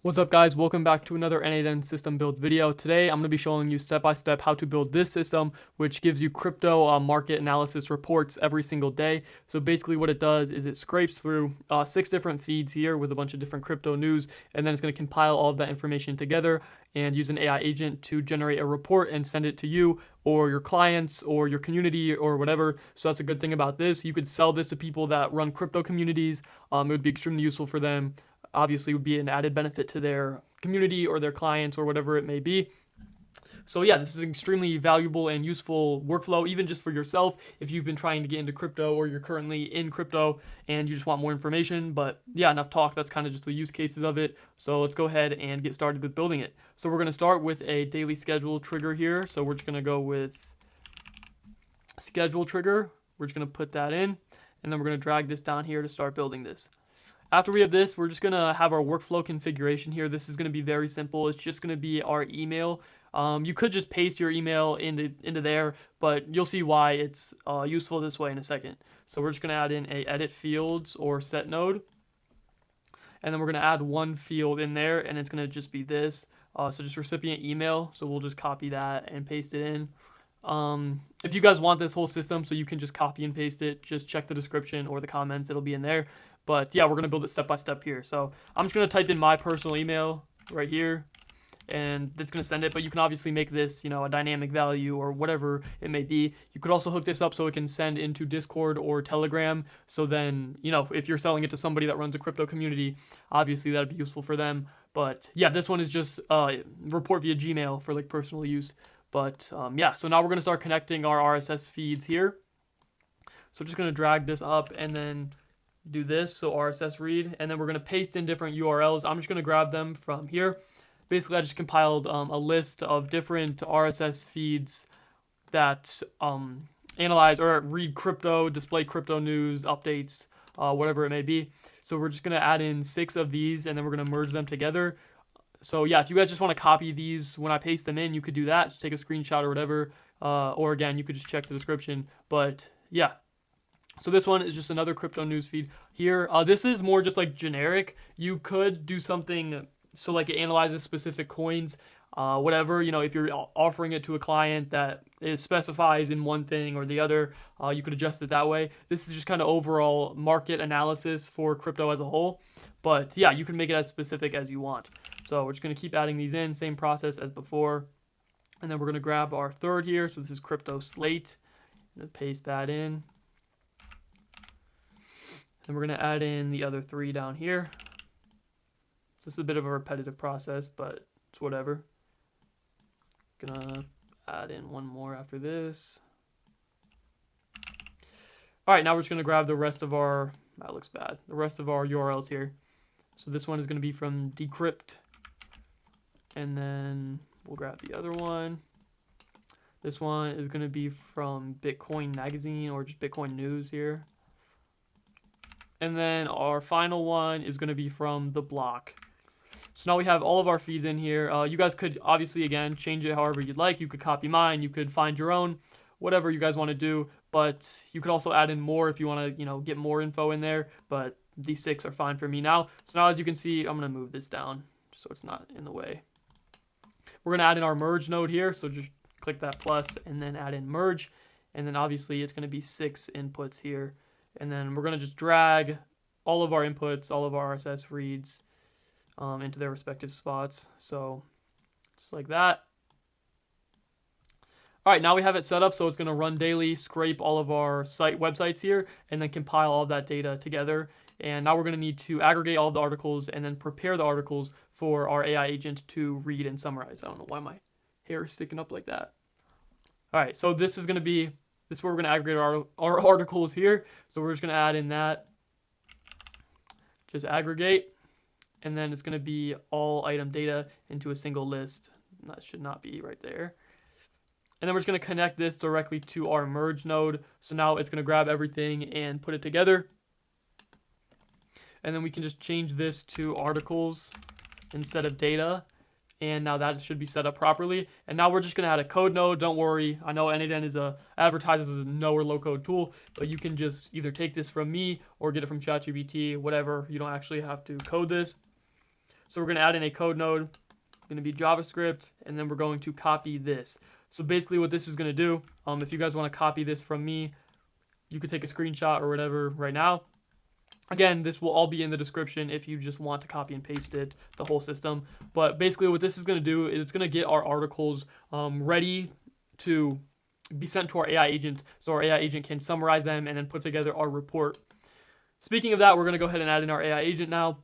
What's up guys, welcome back to another N8N system build video. Today I'm going to be showing you step by step how to build this system, which gives you crypto market analysis reports every single day. So basically what it does is it scrapes through 6 different feeds here with a bunch of different crypto news, and then it's going to compile all of that information together and use an AI agent to generate a report and send it to you or your clients or your community or whatever. So that's a good thing about this. You could sell this to people that run crypto communities. It would be extremely useful for them. Obviously would be an added benefit to their community or their clients or whatever it may be. So yeah, this is an extremely valuable and useful workflow, even just for yourself if you've been trying to get into crypto or you're currently in crypto and you just want more information. But yeah, enough talk. That's kind of just the use cases of it. So let's go ahead and get started with building it. So we're going to start with a daily schedule trigger here. So we're just going to go with schedule trigger. We're just going to put that in, and then we're going to drag this down here to start building this. After we have this, we're just going to have our workflow configuration here. This is going to be very simple. It's just going to be our email. You could just paste your email into there, but you'll see why it's useful this way in a second. So we're just going to add in a edit fields or set node. And then we're going to add one field in there, and it's going to just be this. So just recipient email. So we'll just copy that and paste it in. If you guys want this whole system so you can just copy and paste it, just check the description or the comments, it'll be in there. But yeah, we're going to build it step by step here. So I'm just going to type in my personal email right here, and it's going to send it. But you can obviously make this, a dynamic value or whatever it may be. You could also hook this up so it can send into Discord or Telegram. So then, if you're selling it to somebody that runs a crypto community, obviously that'd be useful for them. But yeah, this one is just report via Gmail for like personal use. But yeah, so now we're going to start connecting our RSS feeds here. So just going to drag this up and then do this, so RSS read, and then we're going to paste in different URLs. I'm just going to grab them from here. Basically, I just compiled a list of different RSS feeds that analyze or read crypto, display crypto news, updates, whatever it may be. So we're just going to add in 6 of these, and then we're going to merge them together. So yeah, if you guys just want to copy these when I paste them in, you could do that. Just take a screenshot or whatever. Or again, you could just check the description. But yeah. So this one is just another crypto news feed here. This is more just like generic. You could do something so like it analyzes specific coins, whatever. If you're offering it to a client that it specifies in one thing or the other, you could adjust it that way. This is just kind of overall market analysis for crypto as a whole. But yeah, you can make it as specific as you want. So we're just going to keep adding these in, same process as before. And then we're going to grab our third here. So this is crypto slate. Paste that in. Then we're going to add in the other 3 down here. So this is a bit of a repetitive process, but it's whatever. Gonna add in one more after this. All right, now we're just going to grab the rest of our, that looks bad, the rest of our URLs here. So this one is going to be from Decrypt. And then we'll grab the other one. This one is going to be from Bitcoin Magazine or just Bitcoin News here. And then our final one is going to be from The Block. So now we have all of our feeds in here. You guys could obviously, again, change it however you'd like. You could copy mine. You could find your own, whatever you guys want to do. But you could also add in more if you want to, get more info in there. But these 6 are fine for me now. So now as you can see, I'm going to move this down so it's not in the way. We're going to add in our merge node here. So just click that plus and then add in merge. And then obviously it's going to be 6 inputs here. And then we're going to just drag all of our inputs, all of our RSS reads into their respective spots. So just like that. All right, now we have it set up so it's going to run daily, scrape all of our websites here, and then compile all of that data together. And now we're going to need to aggregate all of the articles and then prepare the articles for our AI agent to read and summarize. I don't know why my hair is sticking up like that. All right, so this is where we're going to aggregate our articles here. So we're just going to add in that. Just aggregate. And then it's going to be all item data into a single list. That should not be right there. And then we're just going to connect this directly to our merge node. So now it's going to grab everything and put it together. And then we can just change this to articles instead of data. And now that should be set up properly. And now we're just going to add a code node. Don't worry. I know N8N advertises as a no or low code tool, but you can just either take this from me or get it from ChatGPT, whatever. You don't actually have to code this. So we're going to add in a code node, going to be JavaScript, and then we're going to copy this. So basically what this is going to do, if you guys want to copy this from me, you could take a screenshot or whatever right now. Again, this will all be in the description if you just want to copy and paste it, the whole system. But basically what this is going to do is it's going to get our articles ready to be sent to our AI agent, so our AI agent can summarize them and then put together our report. Speaking of that, we're going to go ahead and add in our AI agent now.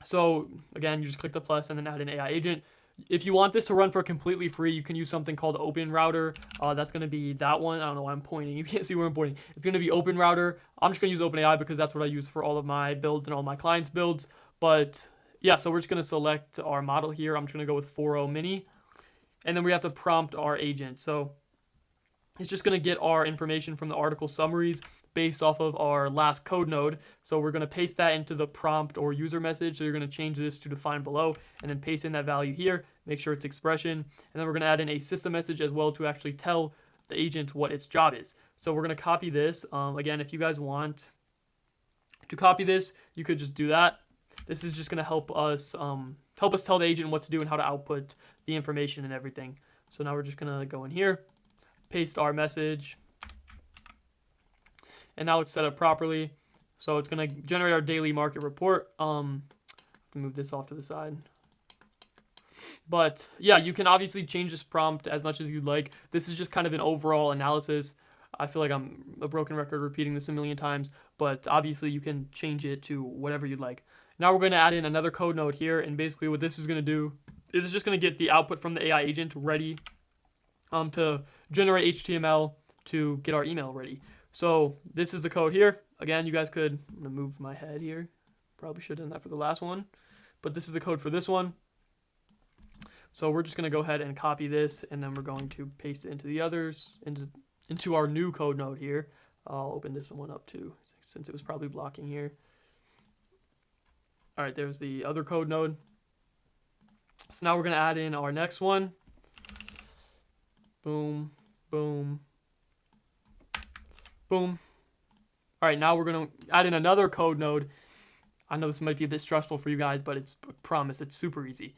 So again, you just click the plus and then add an AI agent. If you want this to run for completely free, you can use something called Open Router. That's going to be that one. I don't know why I'm pointing. You can't see where I'm pointing. It's going to be Open Router. I'm just going to use OpenAI because that's what I use for all of my builds and all my clients' builds. But yeah, so we're just going to select our model here. I'm just going to go with 4.0 mini. And then we have to prompt our agent. So it's just going to get our information from the article summaries based off of our last code node. So we're going to paste that into the prompt or user message. So you're going to change this to define below and then paste in that value here. Make sure it's expression. And then we're going to add in a system message as well to actually tell the agent what its job is. So we're going to copy this. Again, if you guys want to copy this, you could just do that. This is just going to help us tell the agent what to do and how to output the information and everything. So now we're just going to go in here, paste our message. And now it's set up properly. So it's going to generate our daily market report. Move this off to the side. But yeah, you can obviously change this prompt as much as you'd like. This is just kind of an overall analysis. I feel like I'm a broken record repeating this a million times, but obviously you can change it to whatever you'd like. Now we're going to add in another code node here, and basically what this is going to do is it's just going to get the output from the AI agent ready to generate HTML to get our email ready. So this is the code here. Again, you guys could, I'm going to move my head here. Probably should have done that for the last one. But this is the code for this one. So we're just going to go ahead and copy this, and then we're going to paste it into the others, into our new code node here. I'll open this one up too, since it was probably blocking here. All right, there's the other code node. So now we're going to add in our next one. Boom, boom, boom. All right, now we're going to add in another code node. I know this might be a bit stressful for you guys, but it's, I promise, it's super easy.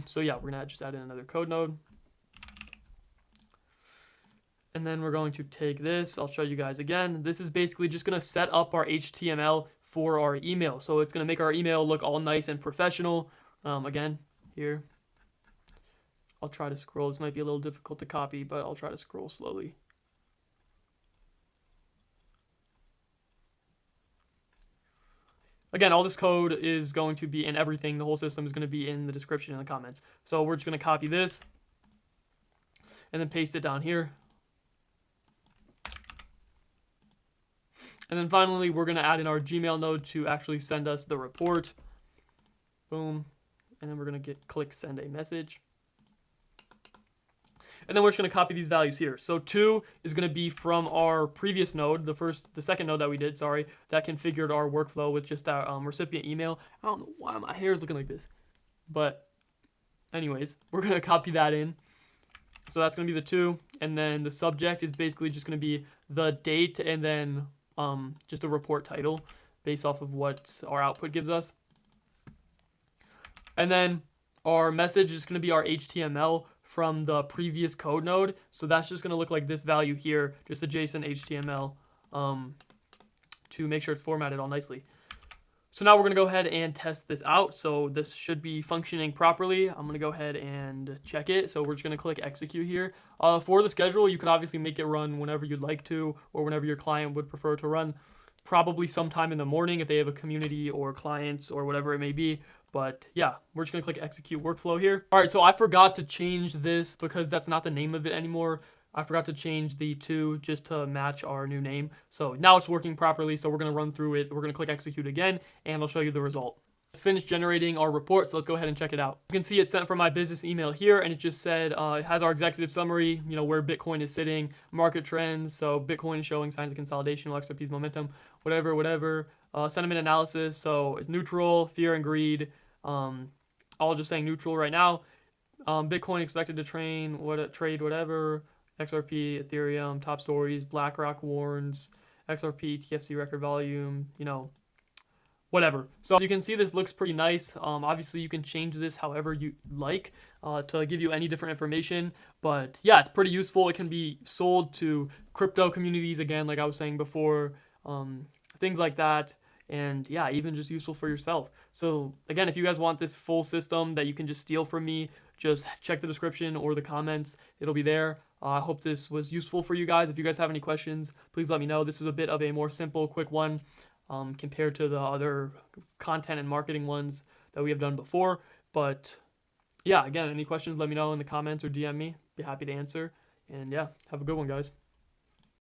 So yeah, we're going to just add in another code node. And then we're going to take this. I'll show you guys again. This is basically just going to set up our HTML for our email. So it's going to make our email look all nice and professional. Again, here. I'll try to scroll. This might be a little difficult to copy, but I'll try to scroll slowly. Again, all this code is going to be in everything. The whole system is going to be in the description and the comments. So we're just going to copy this and then paste it down here. And then finally, we're going to add in our Gmail node to actually send us the report. Boom. And then we're going to click send a message. And then we're just going to copy these values here. So 2 is going to be from our previous node, the second node that we did, sorry, that configured our workflow with just that recipient email. I don't know why my hair is looking like this. But anyways, we're going to copy that in. So that's going to be the 2. And then the subject is basically just going to be the date and then just a report title based off of what our output gives us. And then our message is going to be our HTML from the previous code node. So that's just going to look like this value here, just the JSON HTML to make sure it's formatted all nicely. So now we're going to go ahead and test this out. So this should be functioning properly. I'm going to go ahead and check it. So we're just going to click execute here. For the schedule, you can obviously make it run whenever you'd like to or whenever your client would prefer to run. Probably sometime in the morning if they have a community or clients or whatever it may be. But yeah, we're just going to click execute workflow here. All right, so I forgot to change this because that's not the name of it anymore. I forgot to change the 2 just to match our new name. So now it's working properly. So we're going to run through it. We're going to click execute again, and I'll show you the result. It's finished generating our report, so let's go ahead and check it out. You can see it's sent from my business email here, and it just said it has our executive summary, you know, where Bitcoin is sitting, market trends. So Bitcoin is showing signs of consolidation, XRP's momentum, whatever. Sentiment analysis, so it's neutral, fear and greed. All just saying neutral right now. Bitcoin expected to trade whatever. XRP, Ethereum, top stories, BlackRock warns, XRP, TFC record volume, you know, whatever. So as you can see, this looks pretty nice. Obviously you can change this however you like to give you any different information, but yeah, it's pretty useful. It can be sold to crypto communities, again, like I was saying before, things like that. And yeah, even just useful for yourself. So again, if you guys want this full system that you can just steal from me, just check the description or the comments. It'll be there. I hope this was useful for you guys. If you guys have any questions, please let me know. This was a bit of a more simple, quick one compared to the other content and marketing ones that we have done before. But yeah, again, any questions, let me know in the comments or DM me. Be happy to answer. And yeah, have a good one, guys.